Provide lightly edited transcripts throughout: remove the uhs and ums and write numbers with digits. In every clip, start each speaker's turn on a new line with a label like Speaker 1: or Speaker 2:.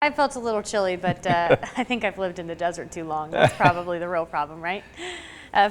Speaker 1: I felt a little chilly, but I think I've lived in the desert too long. That's probably the real problem, right?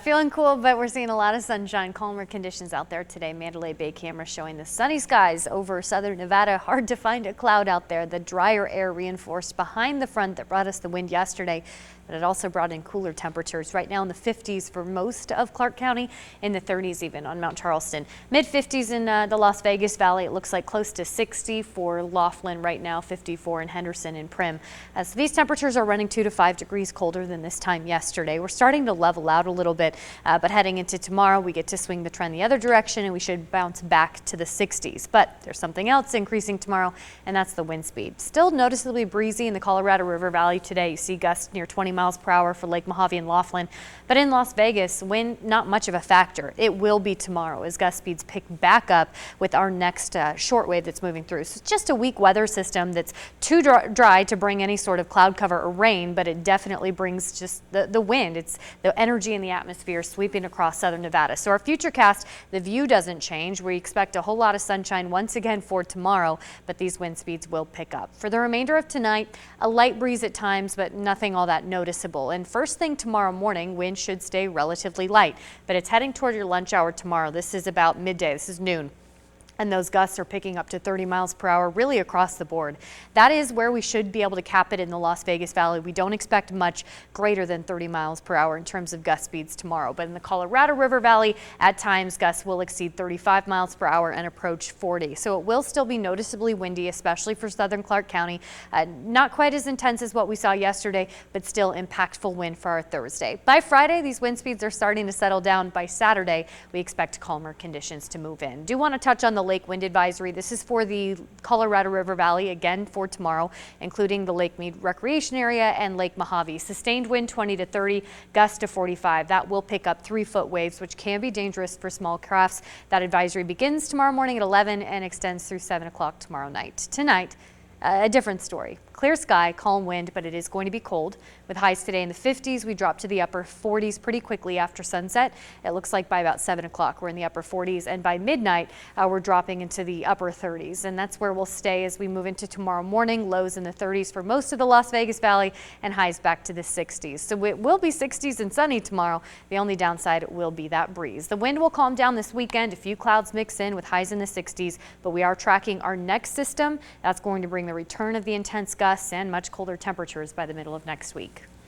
Speaker 1: Feeling cool, but we're seeing a lot of sunshine, calmer conditions out there today. Mandalay Bay camera showing the sunny skies over southern Nevada. Hard to find a cloud out there. The drier air reinforced behind the front that brought us the wind yesterday, but it also brought in cooler temperatures. Right now in the 50s for most of Clark County, in the 30s even on Mount Charleston. Mid 50s in the Las Vegas Valley. It looks like close to 60 for Laughlin right now, 54 in Henderson and Primm. As these temperatures are running 2 to 5 degrees colder than this time yesterday. We're starting to level out a little bit, but heading into tomorrow, we get to swing the trend the other direction and we should bounce back to the 60s. But there's something else increasing tomorrow, and that's the wind speed. Still noticeably breezy in the Colorado River Valley today. You see gusts near 20 miles per hour for Lake Mojave and Laughlin. But in Las Vegas, wind not much of a factor. It will be tomorrow as gust speeds pick back up with our next shortwave that's moving through. So it's just a weak weather system that's too dry to bring any sort of cloud cover or rain, but it definitely brings just the wind. It's the energy in the atmosphere sweeping across southern Nevada. So our futurecast, the view doesn't change. We expect a whole lot of sunshine once again for tomorrow, but these wind speeds will pick up. For the remainder of tonight, a light breeze at times, but nothing all that noticeable. And first thing tomorrow morning, wind should stay relatively light, but it's heading toward your lunch hour tomorrow. This is about midday. This is noon. And those gusts are picking up to 30 miles per hour really across the board. That is where we should be able to cap it in the Las Vegas Valley. We don't expect much greater than 30 miles per hour in terms of gust speeds tomorrow. But in the Colorado River Valley, at times gusts will exceed 35 miles per hour and approach 40. So it will still be noticeably windy, especially for southern Clark County. Not quite as intense as what we saw yesterday, but still impactful wind for our Thursday. By Friday, these wind speeds are starting to settle down. By Saturday, we expect calmer conditions to move in. Do want to touch on the lake wind advisory. This is for the Colorado River Valley again for tomorrow, including the Lake Mead Recreation Area and Lake Mojave. Sustained wind 20 to 30, gusts to 45. That will pick up 3-foot waves, which can be dangerous for small crafts. That advisory begins tomorrow morning at 11 and extends through 7 o'clock tomorrow night. Tonight, a different story. Clear sky, calm wind, but it is going to be cold. With highs today in the 50s, we drop to the upper 40s pretty quickly after sunset. It looks like by about 7 o'clock, we're in the upper 40s, and by midnight, we're dropping into the upper 30s. And that's where we'll stay as we move into tomorrow morning. Lows in the 30s for most of the Las Vegas Valley and highs back to the 60s. So it will be 60s and sunny tomorrow. The only downside will be that breeze. The wind will calm down this weekend. A few clouds mix in with highs in the 60s, but we are tracking our next system. That's going to bring the return of the intense gusts and much colder temperatures by the middle of next week.